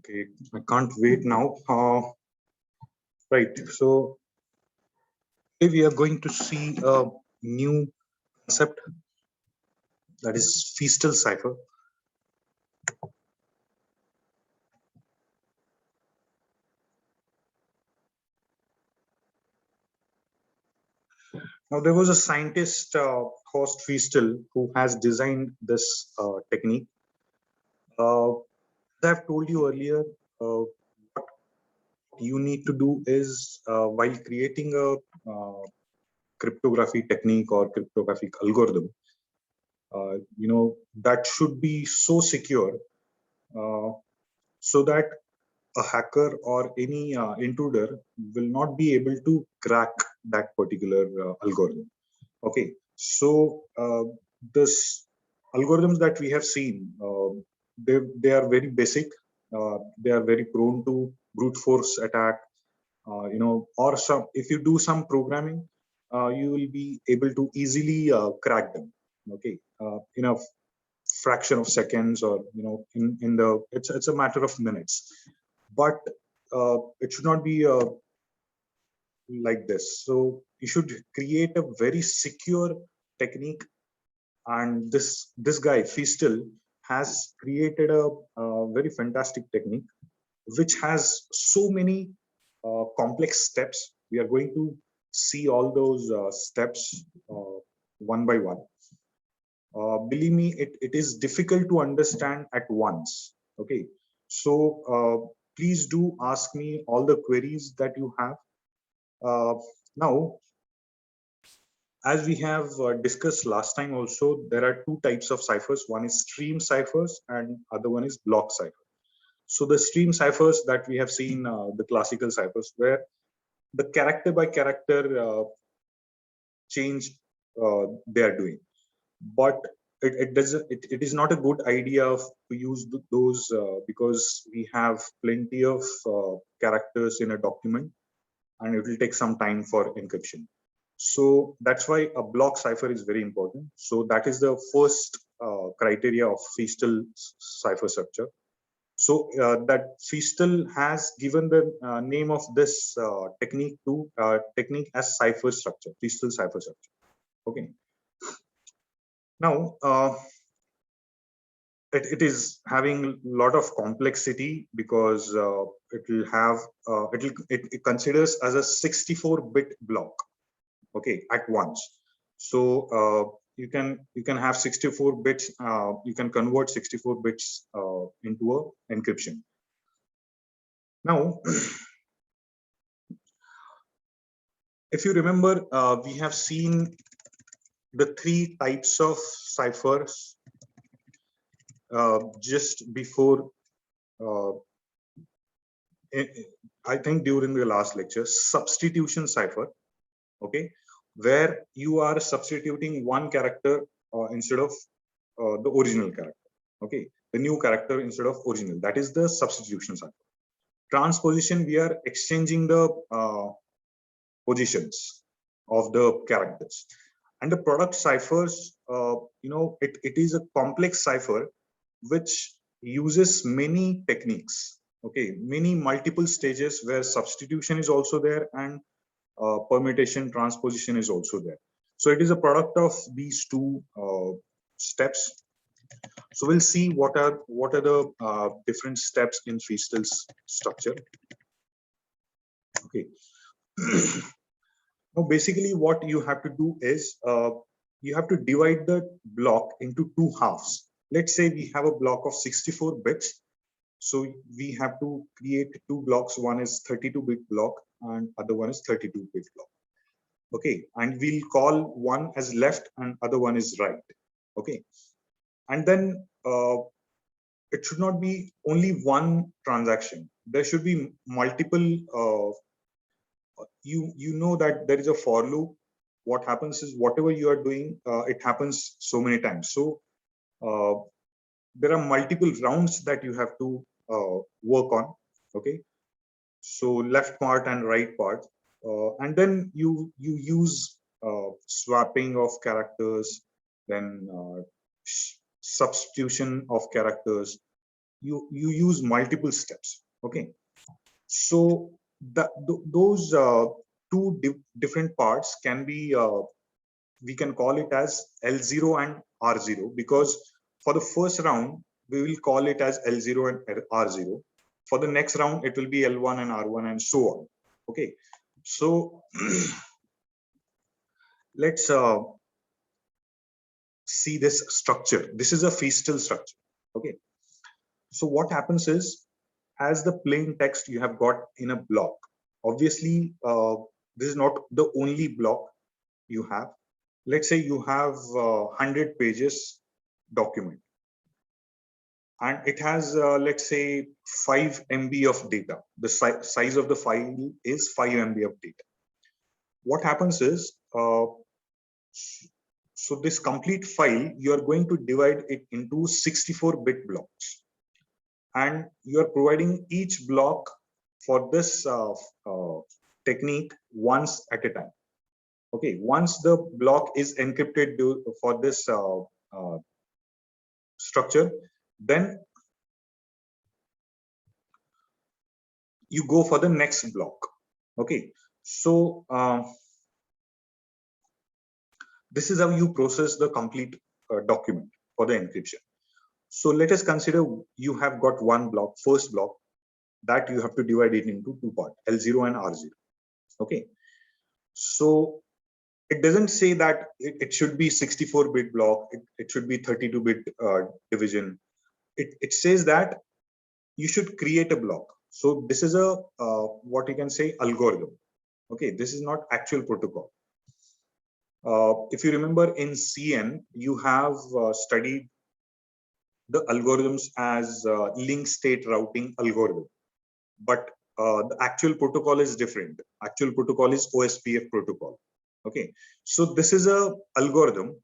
Okay, I can't wait now. Right, so today we are going to see a new concept, that is feastal cipher. Now, there was a scientist, Horst Feastal, who has designed this technique. As I've told you earlier, what you need to do is while creating a cryptography technique or cryptographic algorithm, that should be so secure uh, so that a hacker or any intruder will not be able to crack that particular algorithm. Okay, so this algorithms that we have seen, they are very basic. They are very prone to brute force attack. Or some, if you do some programming, you will be able to easily crack them. Okay, in a fraction of seconds, or in the it's a matter of minutes. But it should not be like this. So you should create a very secure technique, and this guy Feastal has created a very fantastic technique which has so many complex steps. We are going to see all those steps one by one. Believe me, it is difficult to understand at once. Okay, so please do ask me all the queries that you have. Now, as we have discussed last time also, there are two types of ciphers. One is stream ciphers and other one is block cipher. So the stream ciphers that we have seen, the classical ciphers, where the character by character change they are doing. But it is not a good idea to use those because we have plenty of characters in a document, and it will take some time for encryption. So that's why a block cipher is very important. So that is the first criteria of Feastal cipher structure. So that Feastal has given the name of this technique as cipher structure, Feastal cipher structure. Okay. Now, it is having a lot of complexity because it will have it considers as a 64-bit block. Okay, at once. So you can have 64 bits. You can convert 64 bits into a encryption. Now, if you remember, we have seen the three types of ciphers just before. I think during the last lecture, substitution cipher. Okay, where you are substituting one character instead of the original character. Okay, the new character instead of original. That is the substitution cipher. Transposition, we are exchanging the positions of the characters. And the product ciphers, it is a complex cipher which uses many techniques. Okay, many multiple stages where substitution is also there, and permutation, transposition is also there. So it is a product of these two steps. So we'll see what are the different steps in Feastal's structure. Okay. Now, basically, what you have to do is you have to divide the block into two halves. Let's say we have a block of 64 bits. So we have to create two blocks. One is 32-bit block and other one is 32-bit block. Okay, and we'll call one as left and other one is right. Okay, and then it should not be only one transaction. There should be multiple. You know that there is a for loop. What happens is whatever you are doing, it happens so many times. So there are multiple rounds that you have to work on. Okay, so left part and right part, and then you use swapping of characters, then substitution of characters. you use multiple steps. Okay, so those different parts can be we can call it as L0 and R0, because for the first round we will call it as L0 and R0. For the next round it will be L1 and R1 and so on. Okay, so let's see this structure. This is a feastal structure. Okay, so what happens is, as the plain text you have got in a block, obviously this is not the only block you have. Let's say you have 100 pages document, and it has let's say 5 MB of data. The size of the file is 5 MB of data. What happens is, so this complete file, you are going to divide it into 64-bit blocks, and you are providing each block for this technique once at a time. Okay, once the block is encrypted for this structure, then you go for the next block. Okay, so this is how you process the complete document for the encryption. So let us consider you have got one block, first block, that you have to divide it into two parts, L0 and R0. Okay, so it doesn't say that it should be 64-bit block, it should be 32-bit division. It says that you should create a block. So this is a what you can say algorithm. Okay, this is not actual protocol. If you remember in CN, you have studied the algorithms as link state routing algorithm, but the actual protocol is different. Actual protocol is OSPF protocol. Okay, so this is a algorithm.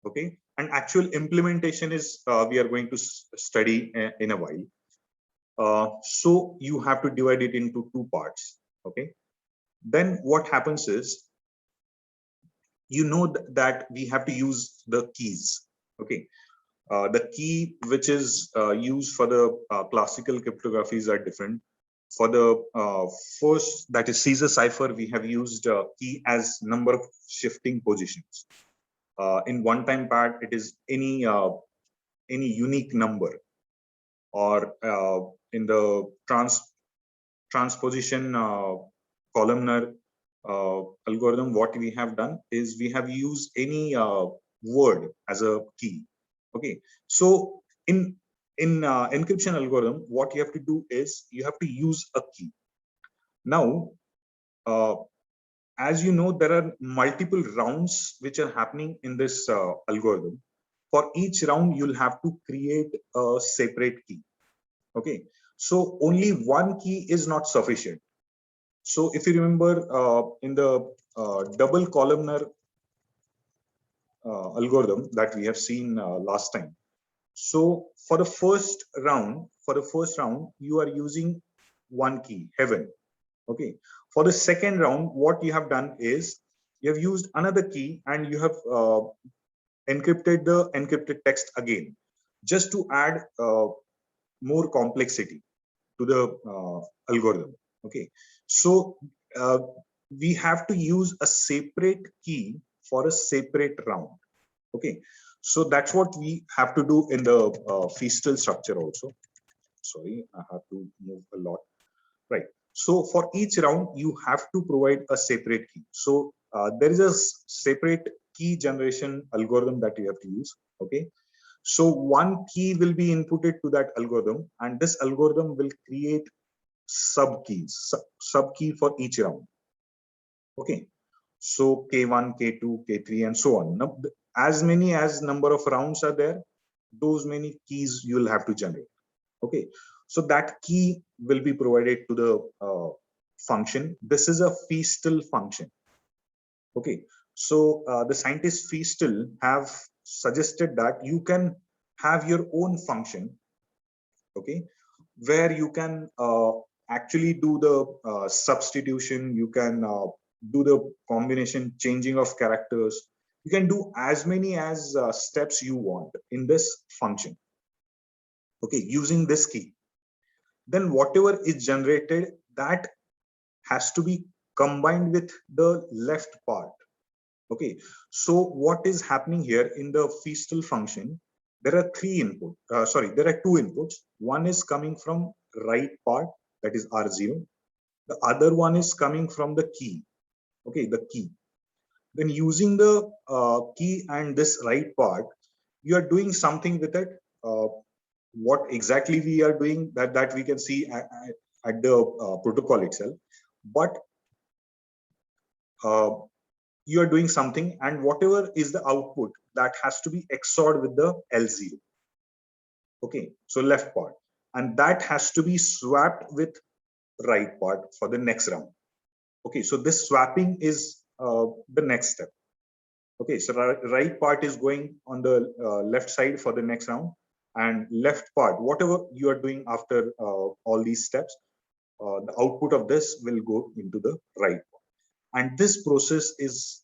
Okay, and actual implementation is we are going to study in a while. So you have to divide it into two parts. Okay, then what happens is, you know that we have to use the keys. Okay, the key which is used for the classical cryptographies are different. For the first, that is Caesar cipher, we have used key as number of shifting positions. In one-time pad, it is any unique number, or in the transposition columnar algorithm, what we have done is we have used any word as a key. Okay, so in encryption algorithm, what you have to do is you have to use a key. Now, as you know, there are multiple rounds which are happening in this algorithm. For each round, you'll have to create a separate key. Okay, so only one key is not sufficient. So if you remember in the double columnar algorithm that we have seen last time. So for the first round, you are using one key, heaven. Okay. For the second round, what you have done is you have used another key and you have encrypted the encrypted text again, just to add more complexity to the algorithm. Okay. So we have to use a separate key for a separate round. Okay, so that's what we have to do in the feastal structure also. Sorry, I have to move a lot. Right. So for each round, you have to provide a separate key. So there is a separate key generation algorithm that you have to use. Okay. So one key will be inputted to that algorithm, and this algorithm will create sub keys, sub key for each round. Okay. So K1, K2, K3, and so on. Now, as many as number of rounds are there, those many keys you will have to generate. Okay, so that key will be provided to the function. This is a feastal function. Okay, so the scientists feastal have suggested that you can have your own function. Okay, where you can actually do the substitution. You can do the combination changing of characters. You can do as many as steps you want in this function. okay, using this key, then whatever is generated, that has to be combined with the left part. Okay, so what is happening here in the feastal function? There are there are two inputs. One is coming from right part, that is R0. The other one is coming from the key. Okay, the key. Then using the key and this right part, you are doing something with it. What exactly we are doing, that we can see at the protocol itself. But you are doing something, and whatever is the output, that has to be XORed with the L0. Okay, so left part, and that has to be swapped with right part for the next round. Okay, so this swapping is the next step. Okay, so right part is going on the left side for the next round, and left part, whatever you are doing after all these steps, the output of this will go into the right part. And this process is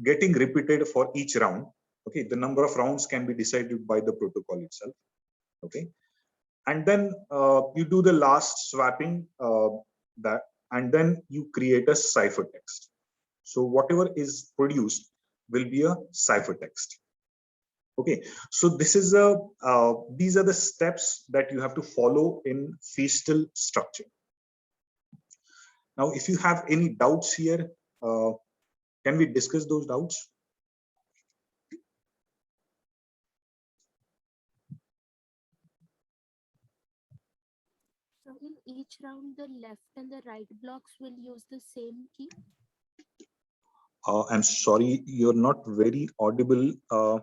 getting repeated for each round. Okay, the number of rounds can be decided by the protocol itself. Okay, and then you do the last swapping, and then you create a ciphertext. So whatever is produced will be a ciphertext. Okay, so this is these are the steps that you have to follow in feastal structure. Now, if you have any doubts here, can we discuss those doubts? So in each round, the left and the right blocks will use the same key? I'm sorry, you're not very audible. So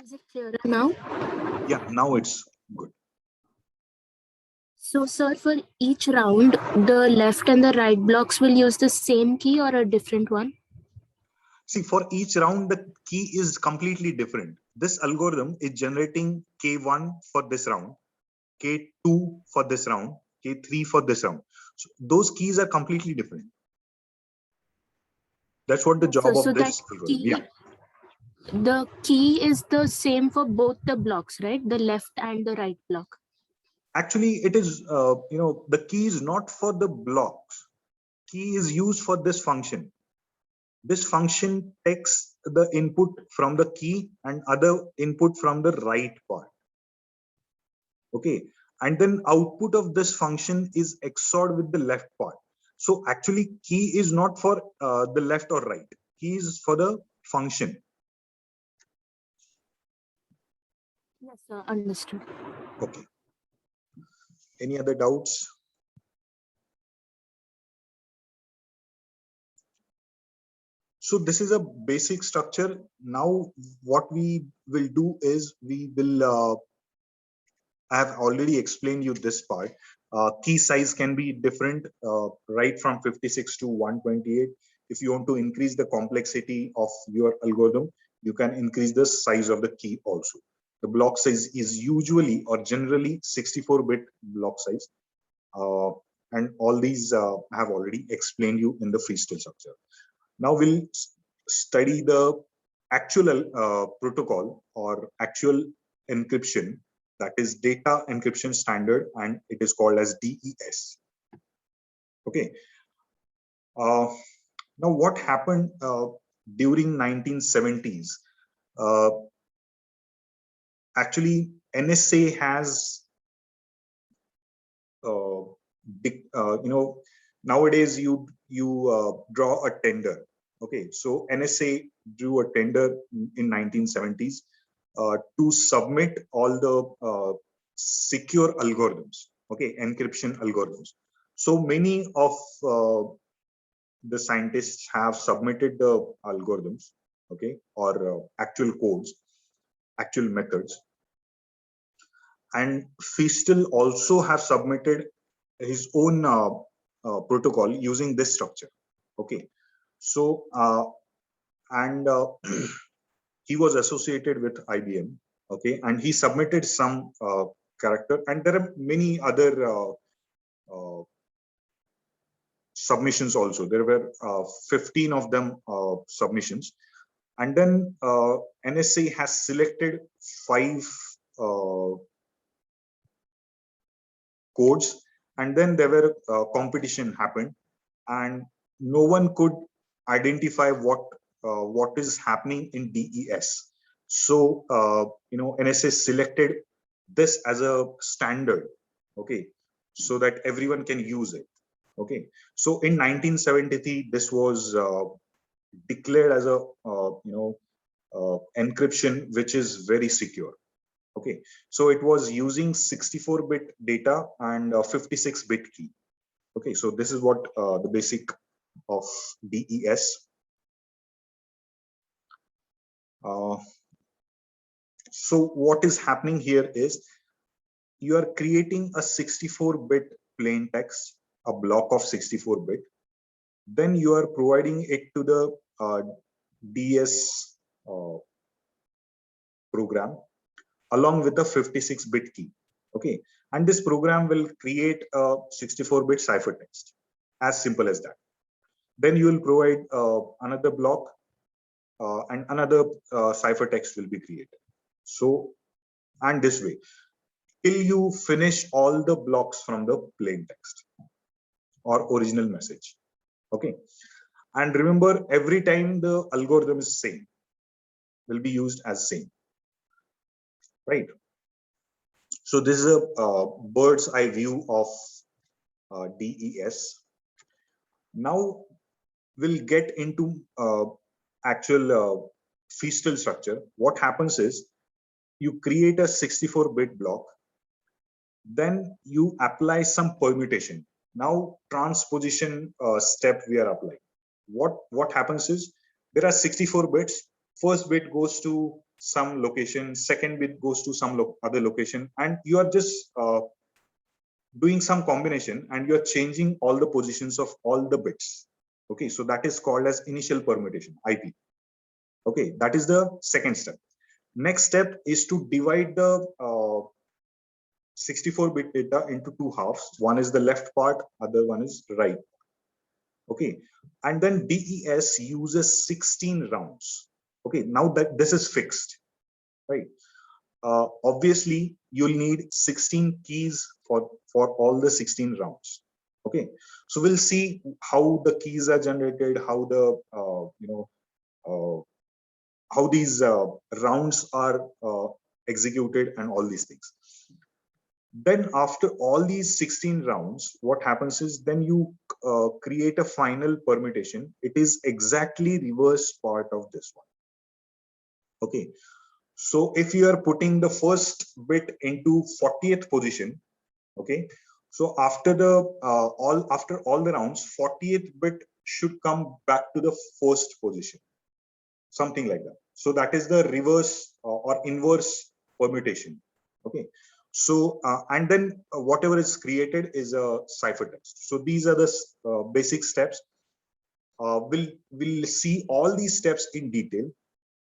is it clearer now? Yeah, now it's good. So, sir, for each round, the left and the right blocks will use the same key or a different one? See, for each round, the key is completely different. This algorithm is generating K1 for this round, K2 for this round, K3 for this round. So those keys are completely different. That's what the job So of that this algorithm. key, Yeah. the key is the same for both the blocks, right? The left and the right block. Actually, it is, the key is not for the blocks. Key is used for this function. This function takes the input from the key and other input from the right part. Okay, and then output of this function is XORed with the left part. So actually, key is not for the left or right. Key is for the function. Yes, sir. Understood. Okay. Any other doubts? So this is a basic structure. Now, what we will do is we will. I have already explained you this part. Key size can be different, right from 56 to 128. If you want to increase the complexity of your algorithm, you can increase the size of the key also. The block size is usually or generally 64-bit block size. And all these I have already explained you in the freestyle structure. Now we'll study the actual protocol or actual encryption, that is data encryption standard, and it is called as DES. Okay. Now what happened during 1970s? Actually, NSA has nowadays you draw a tender. Okay, so NSA drew a tender in 1970s to submit all the secure algorithms, okay, encryption algorithms. So many of the scientists have submitted the algorithms, okay, or actual codes, actual methods. And Feastal also have submitted his own protocol using this structure. Okay, so and he was associated with IBM. Okay, and he submitted some character, and there are many other submissions also. There were 15 of them submissions, And then NSA has selected 5 codes, and then there were competition happened, and no one could identify what is happening in DES. So NSA selected this as a standard, okay, so that everyone can use it. Okay, so in 1973 this was declared as a encryption which is very secure. Okay, so it was using 64-bit data and 56-bit key. Okay, so this is what the basic of DES. So what is happening here is you are creating a 64-bit plain text, a block of 64-bit. Then you are providing it to the DS program along with a 56-bit key. Okay, and this program will create a 64-bit ciphertext, as simple as that. Then you will provide another block and another ciphertext will be created. So, and this way, till you finish all the blocks from the plain text or original message. Okay, and remember, every time the algorithm is same, will be used as same, right? So this is a bird's eye view of DES. Now we'll get into actual feastal structure. What happens is you create a 64-bit block, then you apply some permutation. Now transposition step we are applying. What happens is there are 64 bits. First bit goes to some location, second bit goes to some other location, and you are just doing some combination and you're changing all the positions of all the bits. Okay, so that is called as initial permutation, IP. Okay, that is the second step. Next step is to divide the 64-bit data into two halves. One is the left part, other one is right. Okay, and then DES uses 16 rounds. Okay, now that this is fixed, right? Obviously, you'll need 16 keys for all the 16 rounds. Okay, so we'll see how the keys are generated, how the how these rounds are executed, and all these things. Then after all these 16 rounds, what happens is then you create a final permutation. It is exactly reverse part of this one. Okay, so if you are putting the first bit into 40th position, okay, so after the after all the rounds, 40th bit should come back to the first position, something like that. So that is the reverse or inverse permutation. Okay, so and then whatever is created is a ciphertext. So these are the basic steps. We'll see all these steps in detail.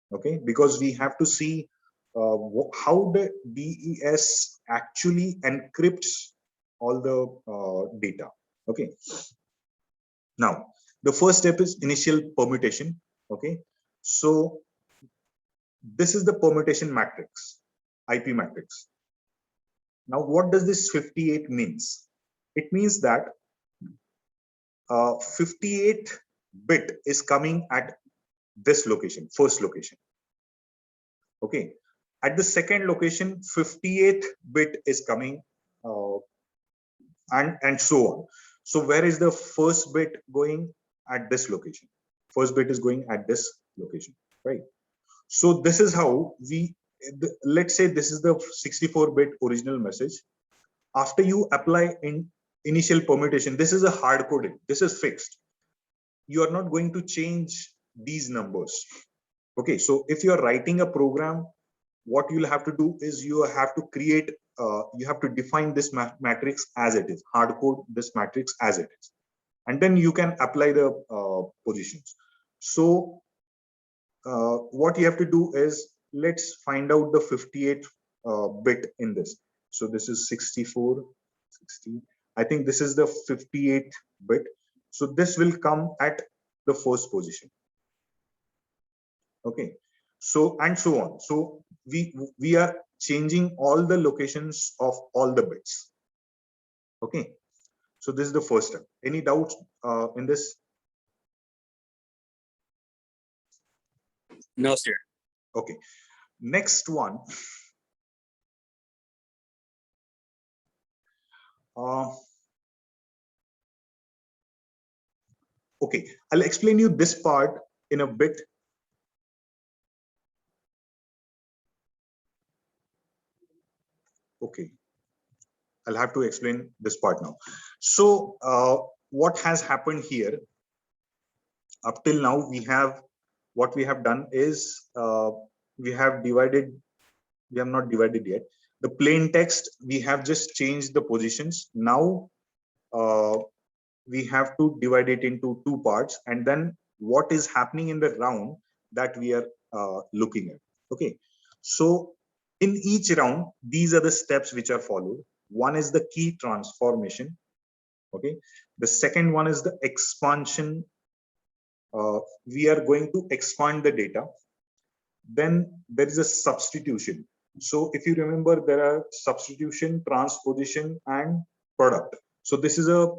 Okay, because we have to see how the DES actually encrypts all the data. Okay, now the first step is initial permutation. Okay, so this is the permutation matrix, IP matrix. Now what does this 58 means? It means that 58 bit is coming at this location, first location. Okay, at the second location, 58th bit is coming, and so on. So where is the first bit going? At this location. First bit is going at this location, right? So this is how we, let's say this is the 64-bit original message. After you apply in initial permutation, this is a hard coded, this is fixed. You are not going to change these numbers. Okay, so if you are writing a program, what you'll have to do is you have to create, you have to define this matrix as it is, hard code this matrix as it is, and then you can apply the positions. So what you have to do is, let's find out the 58 bit in this. So this is 64, 60. I think this is the 58 bit. So this will come at the first position. Okay, so and so on. So we are changing all the locations of all the bits. Okay, so this is the first step. Any doubts in this? No, sir. Okay, next one. Okay, I'll explain you this part in a bit. Okay, I'll have to explain this part now. So what has happened here up till now, what we have done is we have not divided yet. The plain text, we have just changed the positions. Now we have to divide it into two parts, and then what is happening in the round that we are looking at. Okay, so in each round, these are the steps which are followed. One is the key transformation. Okay, the second one is the expansion. We are going to expand the data. Then there is a substitution. So if you remember, there are substitution, transposition, and product. So this is a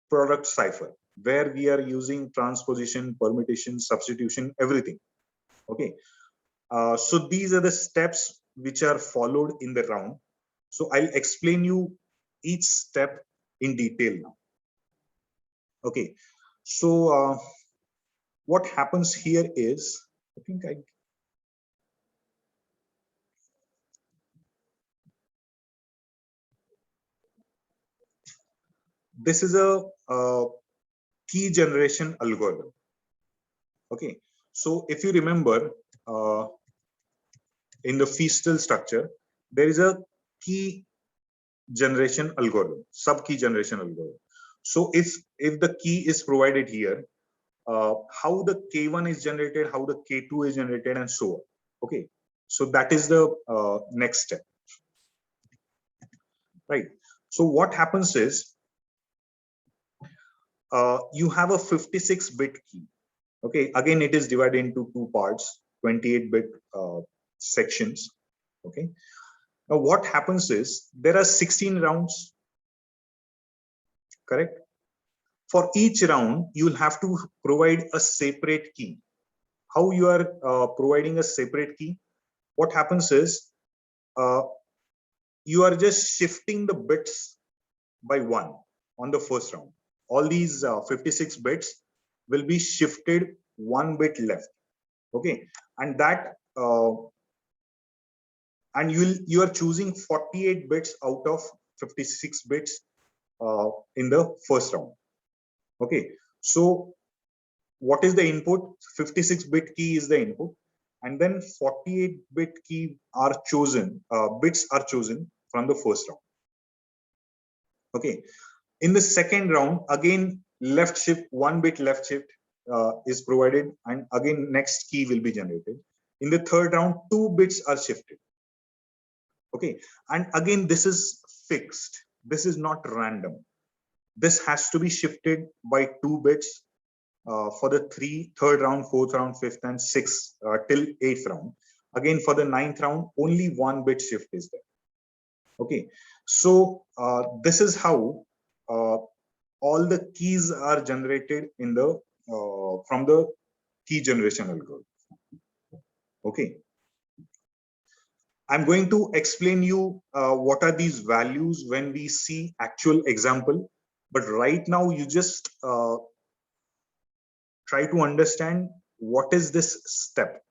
product cipher where we are using transposition, permutation, substitution, everything. Okay, so these are the steps which are followed in the round. So I'll explain you each step in detail now. Okay, so what happens here is, I think this is a key generation algorithm. Okay, so if you remember, in the feastal structure, there is a key generation algorithm, sub key generation algorithm. So if the key is provided here, how the K1 is generated, how the K2 is generated, and so on. Okay, so that is the next step, right? So what happens is, you have a 56-bit key. Okay, again, it is divided into two parts, 28-bit sections. Okay, now what happens is there are 16 rounds, correct? For each round, you will have to provide a separate key. How you are providing a separate key? What happens is, you are just shifting the bits by one on the first round. All these 56 bits will be shifted one bit left. Okay, and that and you are choosing 48 bits out of 56 bits in the first round. Okay, so what is the input? 56-bit key is the input, and then 48-bit key are chosen, bits are chosen from the first round. Okay, in the second round, again, left shift, one bit left shift is provided, and again, next key will be generated. In the third round, 2 bits are shifted. Okay, and again, this is fixed. This is not random. This has to be shifted by 2 bits for the third round, fourth round, fifth, and sixth till 8th round. Again, for the 9th round, only 1 bit shift is there. Okay, so this is how all the keys are generated in the from the key generation algorithm. Okay, I'm going to explain you what are these values when we see actual example. But right now, you just try to understand what is this step.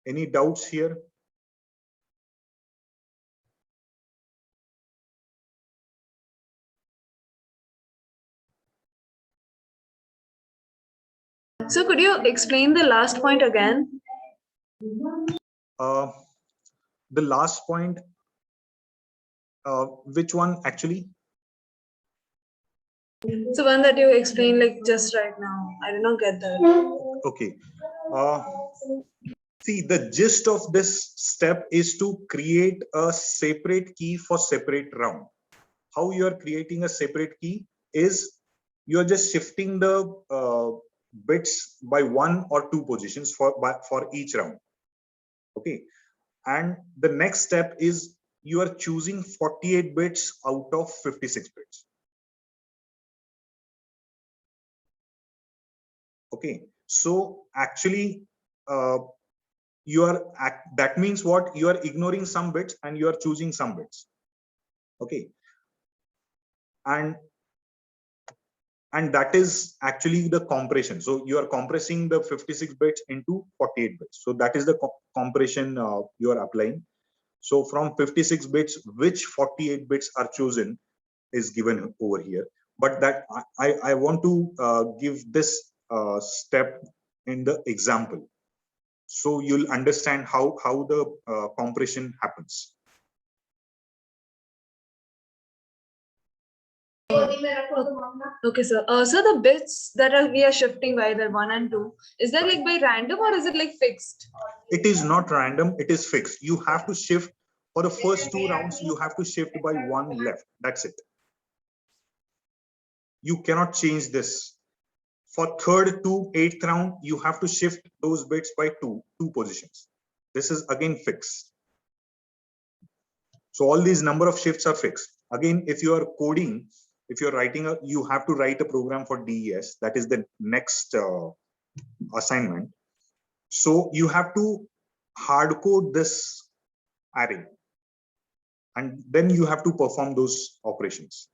Any doubts here? So could you explain the last point again? The last point, which one actually? So one that you explained like just right now. I did not get that. Okay. See, the gist of this step is to create a separate key for separate round. How you are creating a separate key is you're just shifting the bits by 1 or 2 positions for each round. Okay, and the next step is you are choosing 48 bits out of 56 bits. Okay, so actually that means what? You are ignoring some bits and you are choosing some bits. Okay, and that is actually the compression. So you are compressing the 56 bits into 48 bits. So that is the compression you are applying. So from 56 bits, which 48 bits are chosen is given over here. But that I want to give this step in the example, so you'll understand how the compression happens. Okay, sir. So the bits that we are shifting by either 1 and 2, is that like by random or is it like fixed? It is not random, it is fixed. You have to shift for the first 2 rounds, you have to shift by 1 left. That's it. You cannot change this. For 3rd to 8th round, you have to shift those bits by two positions. This is again fixed. So all these number of shifts are fixed. Again, if you are coding, if you're writing you have to write a program for DES. That is the next assignment. So you have to hard code this array, and then you have to perform those operations.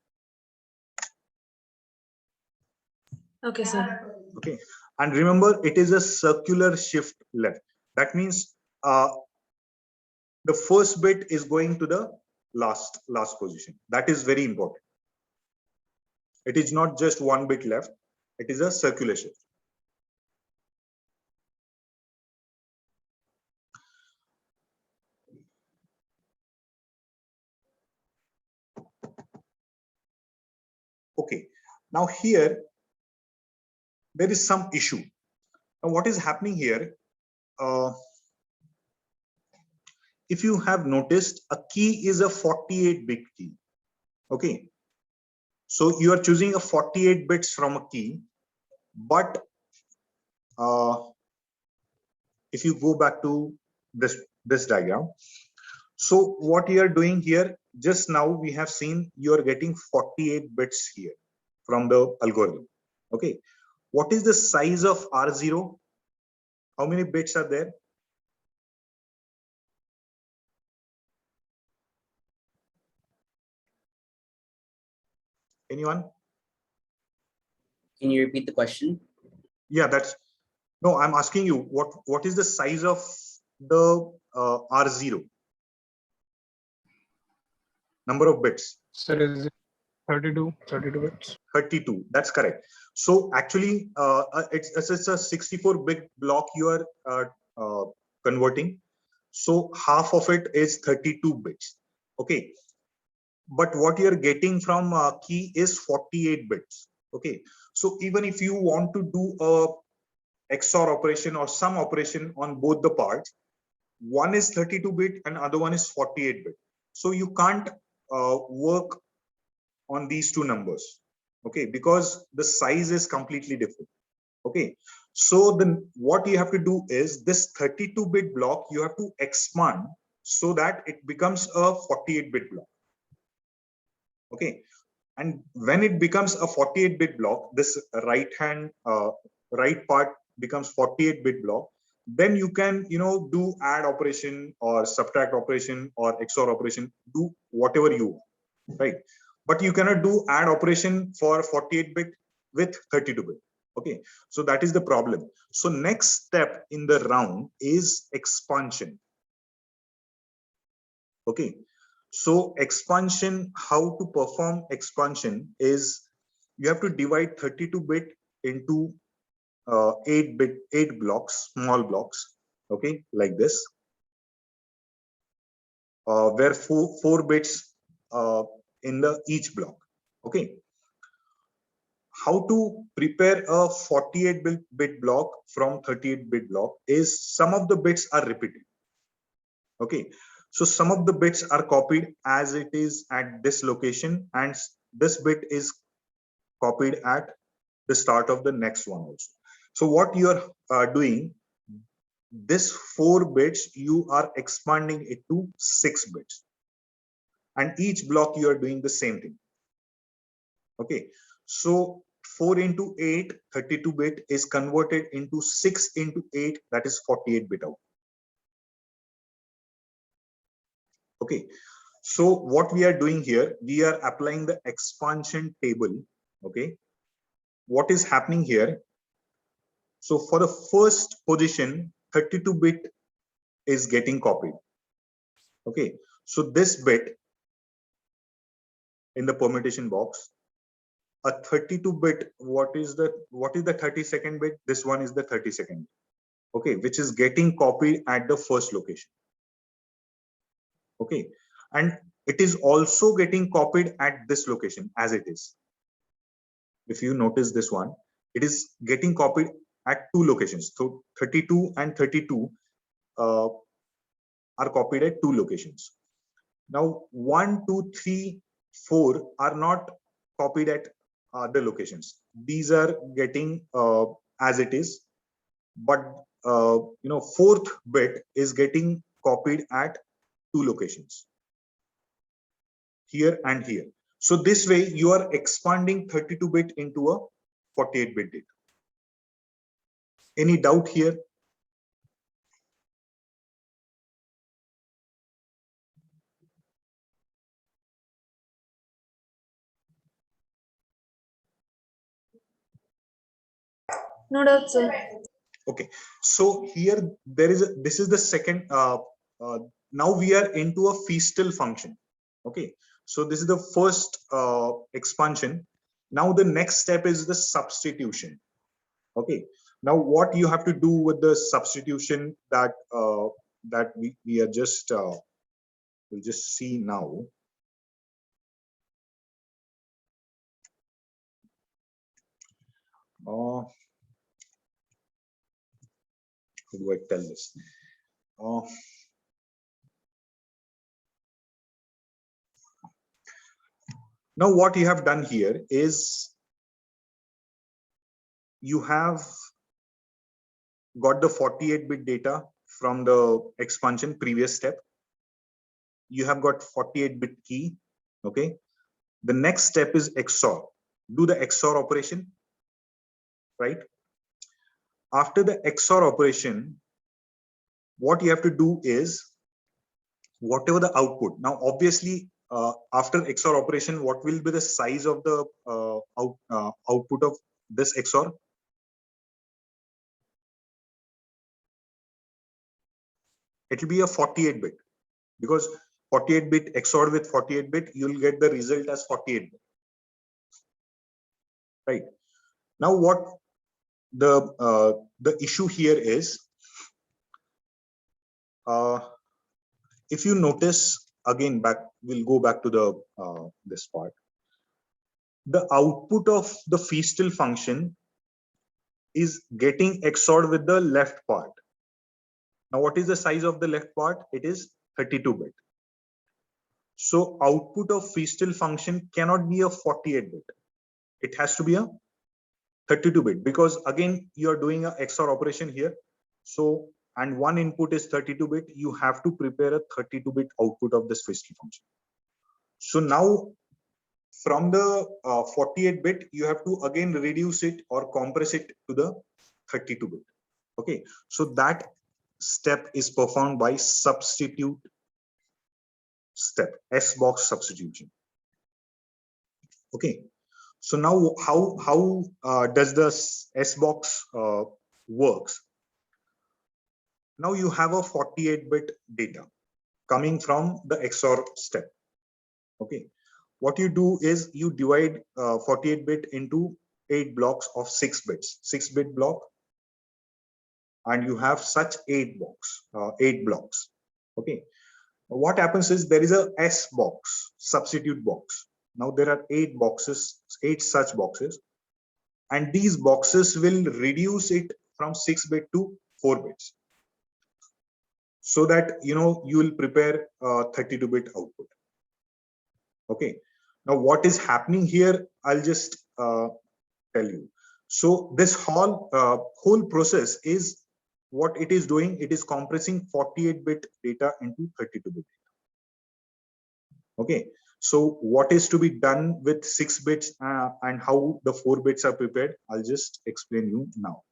Okay, sir. Okay, and remember, it is a circular shift left. That means the first bit is going to the last position. That is very important. It is not just 1 bit left, it is a circular shift. Okay, now here there is some issue. Now what is happening here? If you have noticed, a key is a 48-bit key. Okay, so you are choosing a 48 bits from a key, but if you go back to this diagram, so what you are doing here, just now we have seen you are getting 48 bits here from the algorithm. Okay, what is the size of R0? How many bits are there? Anyone? Can you repeat the question? Yeah, no, I'm asking you what is the size of the R0? Number of bits. Sir, is it 32 bits? 32, that's correct. So actually it's a 64-bit block you are converting. So half of it is 32 bits. Okay, but what you're getting from key is 48 bits. Okay, so even if you want to do a XOR operation or some operation on both the parts, one is 32-bit and other one is 48-bit. So you can't work on these two numbers. Okay, because the size is completely different. Okay, so then what you have to do is this 32-bit block you have to expand so that it becomes a 48-bit block. Okay, and when it becomes a 48-bit block, this right part becomes 48-bit block, then you can do add operation or subtract operation or XOR operation, do whatever you want, right? But you cannot do add operation for 48-bit with 32-bit. Okay, so that is the problem. So next step in the round is expansion. Okay, so expansion, how to perform expansion is you have to divide 32-bit into 8 blocks, small blocks. Okay, like this, where four bits in the each block. Okay, how to prepare a 48-bit block from 38-bit block is some of the bits are repeated. Okay, so some of the bits are copied as it is at this location, and this bit is copied at the start of the next one also. So what you are doing, this 4 bits, you are expanding it to 6 bits. And each block you are doing the same thing. Okay, so 4 into 8, 32-bit is converted into 6 into 8, that is 48-bit out. Okay, so what we are doing here, we are applying the expansion table. Okay, what is happening here? So for the first position, 32-bit is getting copied. Okay, so this bit in the permutation box, a 32-bit, what is the 32nd bit? This one is the 32nd. Okay, which is getting copied at the first location. Okay, and it is also getting copied at this location as it is. If you notice this one, it is getting copied at 2 locations. So 32 and 32 are copied at 2 locations. Now 1, 2, 3, 4 are not copied at other locations. These are getting as it is, but fourth bit is getting copied at 2 locations, here and here. So this way you are expanding 32-bit into a 48-bit data. Any doubt here? No doubt, sir. Okay, so here there is this is the second. Now we are into a feastal function. Okay, so this is the first expansion. Now the next step is the substitution. Okay, now what you have to do with the substitution that we are just we'll just see now. How do I tell this? Now what you have done here is you have got the 48-bit data from the expansion previous step. You have got 48-bit key. Okay, the next step is XOR. Do the XOR operation, right? After the XOR operation, what you have to do is whatever the output. Now obviously after XOR operation, what will be the size of the output of this XOR? It will be a 48-bit, because 48-bit XOR with 48-bit, you'll get the result as 48-bit. Right. Now what the issue here is, if you notice again we'll go back to the this part. The output of the feastal function is getting XORed with the left part. Now what is the size of the left part? It is 32-bit. So output of feastal function cannot be a 48-bit. It has to be a 32-bit, because again you are doing a XOR operation here. So and one input is 32-bit, you have to prepare a 32-bit output of this feastal function. So now from the 48-bit, you have to again reduce it or compress it to the 32-bit. Okay, so that step is performed by substitute step, S-box substitution. Okay, so now how does the S-box works? Now you have a 48-bit data coming from the XOR step. Okay, what you do is you divide 48-bit into 8 blocks of 6 bits, 6-bit block, and you have such 8 blocks. Okay, what happens is there is a S box, substitute box. Now there are 8 boxes, 8 such boxes, and these boxes will reduce it from 6-bit to 4 bits, so that you will prepare 32-bit output. Okay, Now, what is happening here, I'll just tell you. So this whole process is what it is doing. It is compressing 48-bit data into 32-bit. Okay. So what is to be done with 6 bits and how the 4 bits are prepared, I'll just explain you now.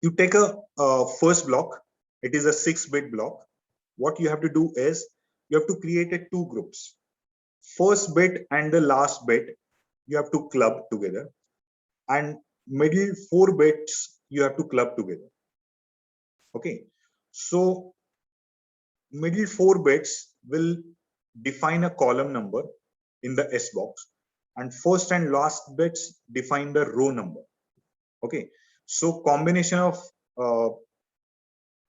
You take a first block. It is a 6-bit block. What you have to do is you have to create a 2 groups. First bit and the last bit you have to club together, and middle 4 bits you have to club together. Okay, so middle 4 bits will define a column number in the S box, and first and last bits define the row number. Okay, so combination of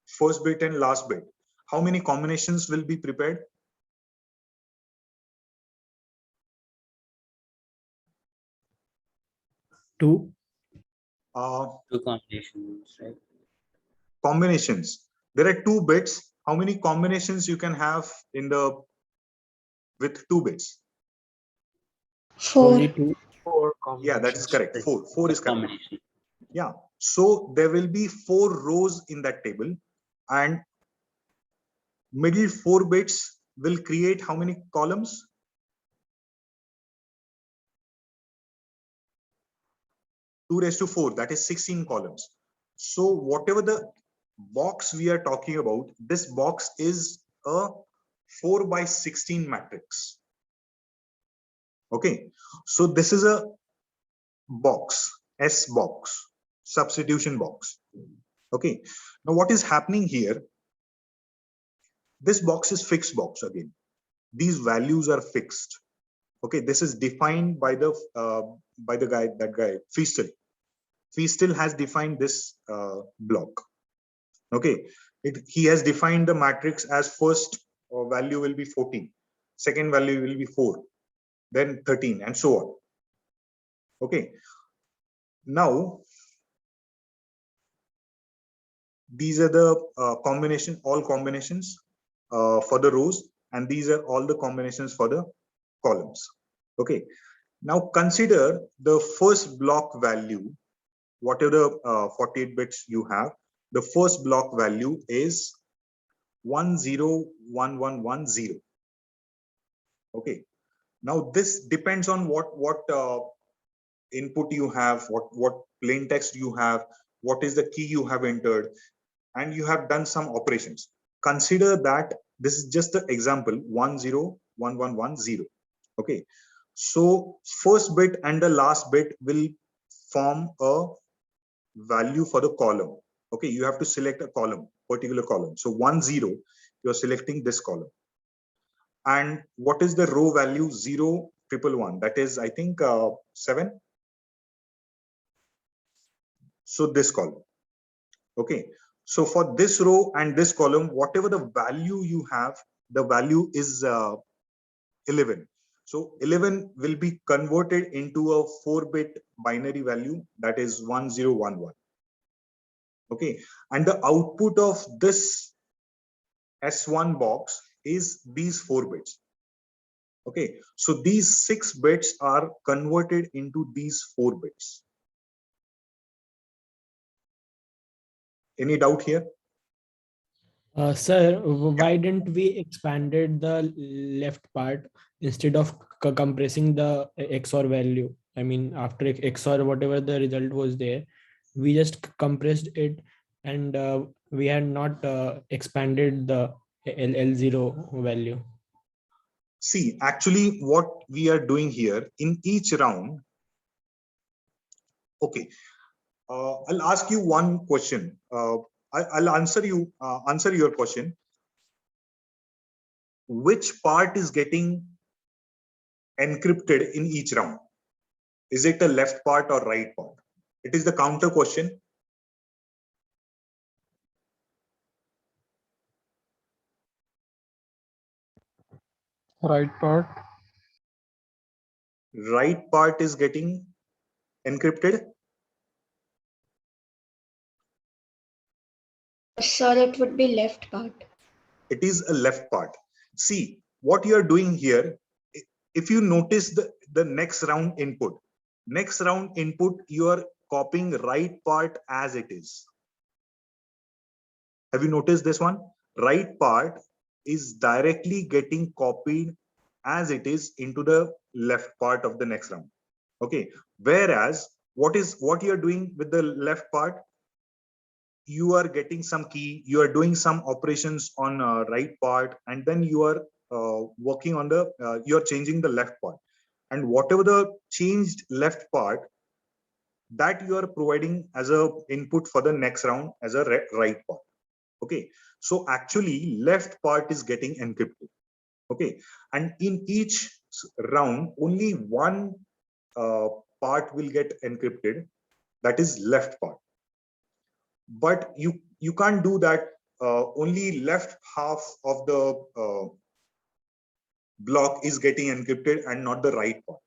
first bit and last bit, how many combinations will be prepared? 2. 2 combinations, right? Combinations. There are 2 bits. How many combinations you can have in the with 2 bits? 4. Only 2. 4 Yeah, that is combinations. correct. 4. 4 is correct. Combination. Yeah. So there will be 4 rows in that table, and middle 4 bits will create how many columns? 2 raised to 4. That is 16 columns. So whatever the box we are talking about, this box is a 4 by 16 matrix. Okay, so this is a box, S box, substitution box. Okay, now what is happening here? This box is fixed box again. These values are fixed. Okay, this is defined by the guy Feastel. Feastel has defined this block. Okay, he has defined the matrix as first value will be 14, second value will be 4, then 13, and so on. Okay, now these are the all combinations for the rows, and these are all the combinations for the columns. Okay, now consider the first block value, whatever 48 bits you have. The first block value is 101110. Okay, now this depends on what input you have, what plain text you have, what is the key you have entered, and you have done some operations. Consider that this is just the example 101110. Okay, so first bit and the last bit will form a value for the column. Okay, you have to select a column, particular column. So 10, you're selecting this column. And what is the row value? 0, 111. That is, I think, 7. So this column. Okay, so for this row and this column, whatever the value you have, the value is 11. So 11 will be converted into a 4-bit binary value, that is 1011. Okay, and the output of this S1 box is these 4 bits. Okay, so these 6 bits are converted into these 4 bits. Any doubt here? Sir, why didn't we expanded the left part instead of compressing the XOR value? I mean, after XOR, whatever the result was there, we just compressed it, and we had not expanded the L0 value. See, actually, what we are doing here in each round. Okay, I'll ask you one question. I'll answer your question. Which part is getting encrypted in each round? Is it the left part or right part? It is the counter question. Right part. Right part is getting encrypted. Sir, it would be left part. It is a left part. See, what you are doing here, if you notice the next round input, you are copying right part as it is. Have you noticed this one? Right part is directly getting copied as it is into the left part of the next round. Okay. Whereas what you are doing with the left part, you are getting some key, you are doing some operations on right part, and then you are working on the you are changing the left part, and whatever the changed left part, that you are providing as a input for the next round as a right part. Okay, so actually left part is getting encrypted. Okay, and in each round only one part will get encrypted, that is left part. But you can't do that. Only left half of the block is getting encrypted and not the right part.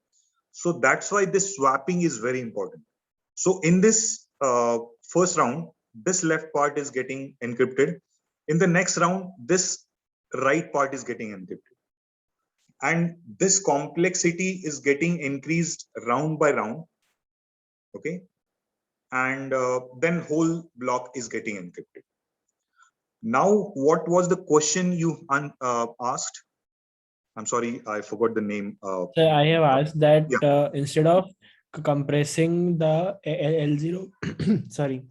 So that's why this swapping is very important. So in this first round, this left part is getting encrypted. In the next round, this right part is getting encrypted. And this complexity is getting increased round by round. Okay. And then whole block is getting encrypted. Now, what was the question you asked? I'm sorry, I forgot the name. So I have asked that Yeah. instead of compressing the L0, sorry,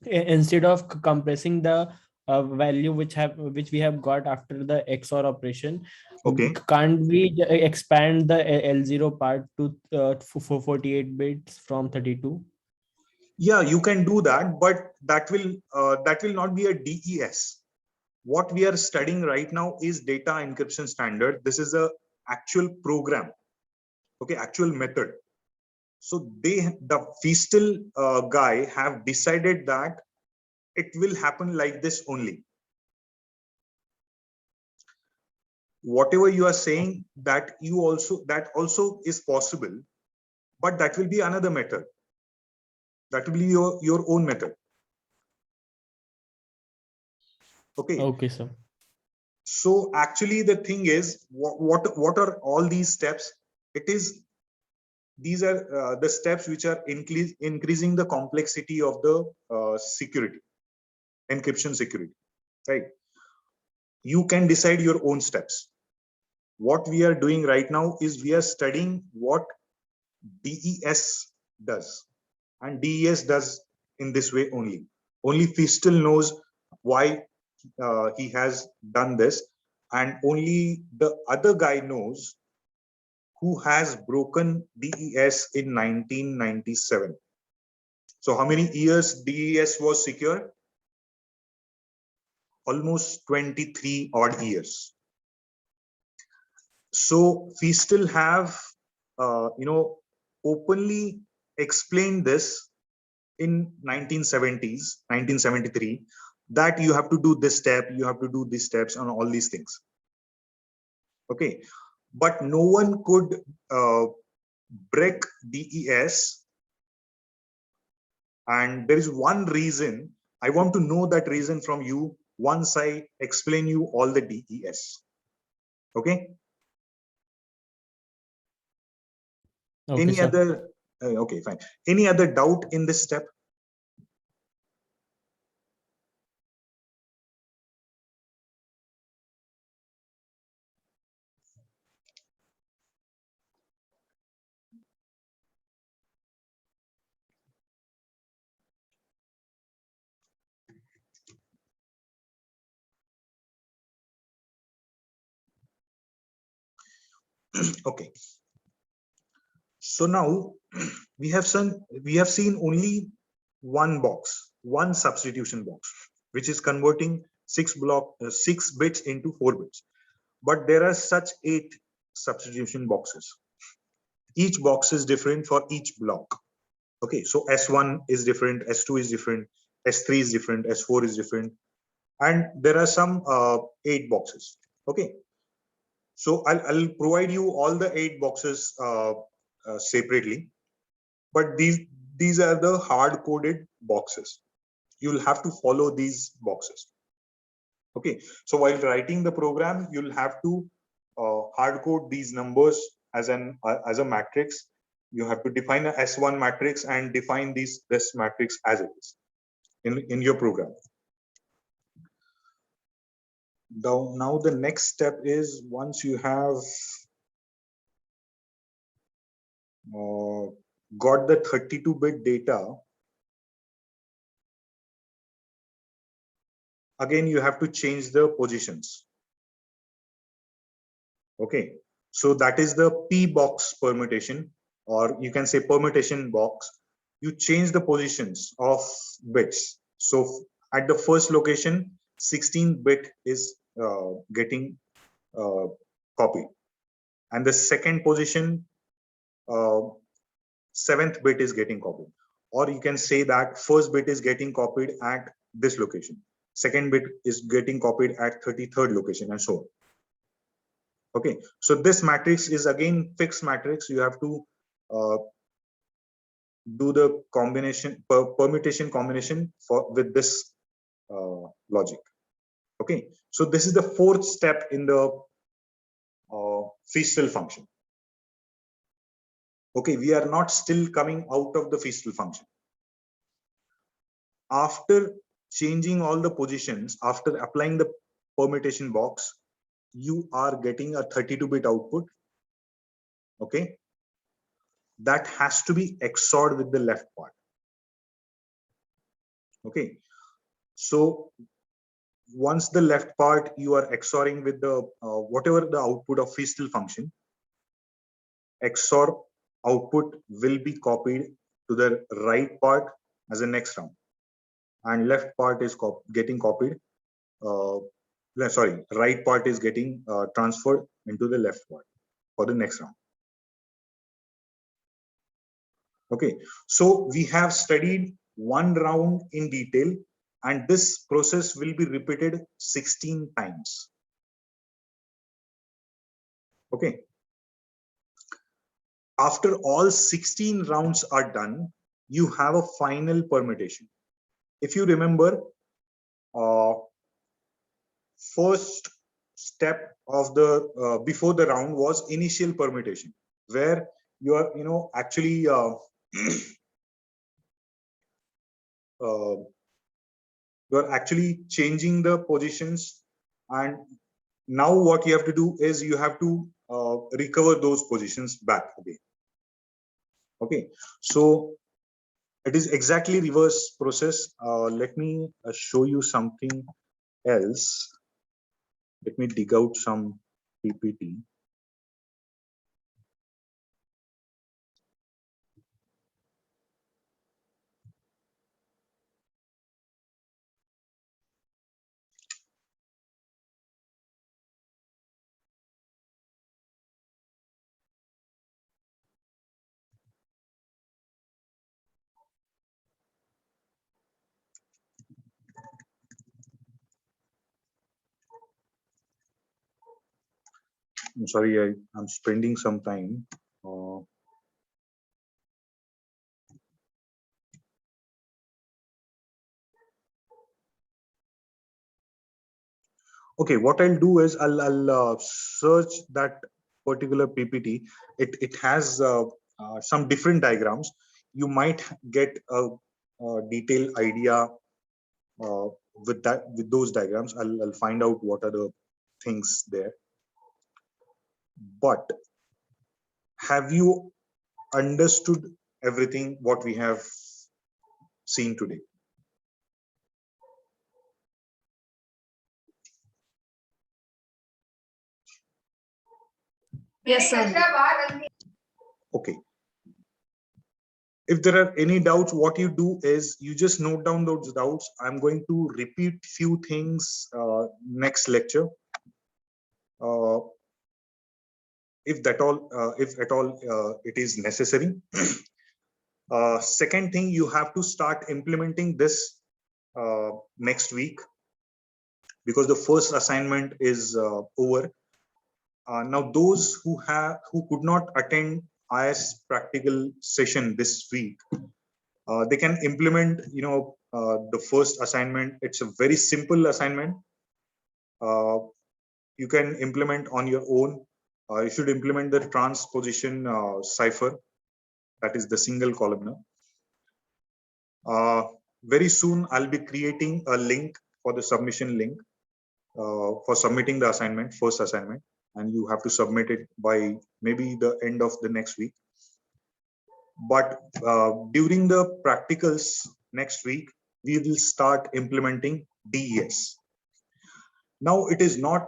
instead of compressing the value which we have got after the XOR operation, Okay. can't we expand the L0 part to 48 bits from 32? Yeah, you can do that, but that will not be a DES. What we are studying right now is data encryption standard. This is a actual program. Okay, actual method. So the Feastal guy have decided that it will happen like this only. Whatever you are saying, that also is possible, but that will be another method. That will be your own method. Okay. Okay, sir. So actually the thing is, what are all these steps? These are the steps which are increasing the complexity of the security, encryption security, right? You can decide your own steps. What we are doing right now is we are studying what DES does, and DES does in this way only. Only Feastal knows why he has done this, and only the other guy knows who has broken DES in 1997. So how many years DES was secure? Almost 23 odd years. So Feastal have openly explained this in 1970s, 1973, that you have to do this step, you have to do these steps on all these things. Okay, but no one could break DES, and there is one reason. I want to know that reason from you once I explain you all the DES. Okay. Okay, Any sir. other? Okay, fine. Any other doubt in this step? Okay. So now we have seen only one box, one substitution box, which is converting 6 bits into 4 bits. But there are such 8 substitution boxes. Each box is different for each block. Okay, so S1 is different, S2 is different, S3 is different, S4 is different, and there are some 8 boxes. Okay, so I'll provide you all the 8 boxes separately, but these are the hard-coded boxes. You'll have to follow these boxes. Okay, so while writing the program, you'll have to hard code these numbers as a matrix. You have to define a S1 matrix and define this matrix as it is in your program. Now the next step is, once you have got the 32-bit data, again you have to change the positions. Okay, so that is the P box permutation, or you can say permutation box. You change the positions of bits. So at the first location, 16-bit is getting copied, and the second position, 7th bit is getting copied. Or you can say that first bit is getting copied at this location, second bit is getting copied at 33rd location, and so on. Okay, so this matrix is again fixed matrix. You have to do the combination, permutation combination with this logic. Okay, so this is the fourth step in the Feastel function. Okay, we are not still coming out of the Feastel function. After changing all the positions, after applying the permutation box, you are getting a 32-bit output. Okay, that has to be XORed with the left part. Okay, so once the left part you are XORing with the whatever the output of Feastel function, XOR output will be copied to the right part as a next round, and left part is getting copied. Sorry, right part is getting transferred into the left part for the next round. Okay, so we have studied one round in detail, and this process will be repeated 16 times. Okay. After all 16 rounds are done, you have a final permutation. If you remember, first step of the before the round was initial permutation, where you are actually you are actually changing the positions, and now what you have to do is you have to recover those positions back again. Okay, so it is exactly reverse process. Let me show you something else. Let me dig out some PPT. I'm sorry, I'm spending some time. Okay, what I'll do is I'll search that particular PPT. It has some different diagrams. You might get a detailed idea with those diagrams. I'll find out what are the things there. But have you understood everything what we have seen today? Yes, sir. Okay. If there are any doubts, what you do is you just note down those doubts. I'm going to repeat few things next lecture. If at all it is necessary. Second thing, you have to start implementing this next week, because the first assignment is over. Now, those who could not attend IS practical session this week, they can implement the first assignment. It's a very simple assignment. You can implement on your own. You should implement the transposition cipher, that is the single columnar. Very soon, I'll be creating a link for the submission link for submitting the assignment, first assignment, and you have to submit it by maybe the end of the next week. But during the practicals next week, we will start implementing DES. Now, it is not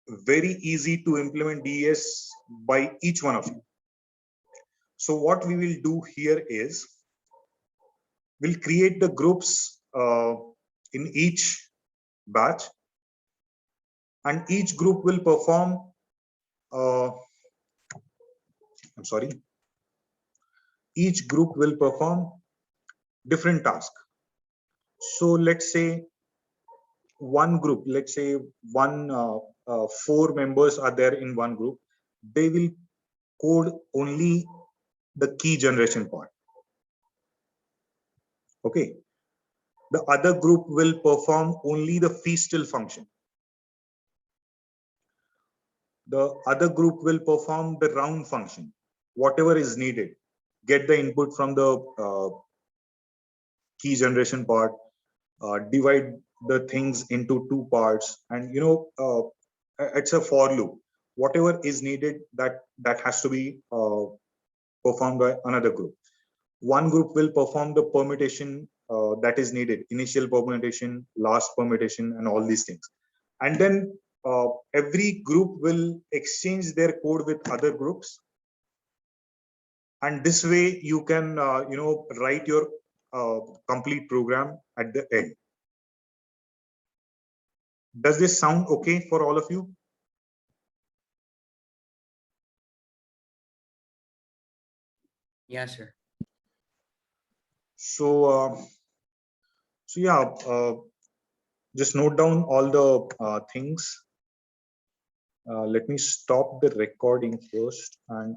very easy to implement DES by each one of you. So what we will do here is, we'll create the groups in each batch, and each group will perform, each group will perform different tasks. So let's say one group, let's say 4 members are there in one group. They will code only the key generation part. Okay. The other group will perform only the feastal function. The other group will perform the round function, whatever is needed. Get the input from the key generation part, divide the things into 2 parts, and it's a for loop. Whatever is needed, that has to be performed by another group. One group will perform the permutation that is needed, initial permutation, last permutation, and all these things. And then every group will exchange their code with other groups. And this way you can, write your complete program at the end. Does this sound okay for all of you? Yeah, sir. So, yeah, just note down all the things. Let me stop the recording first and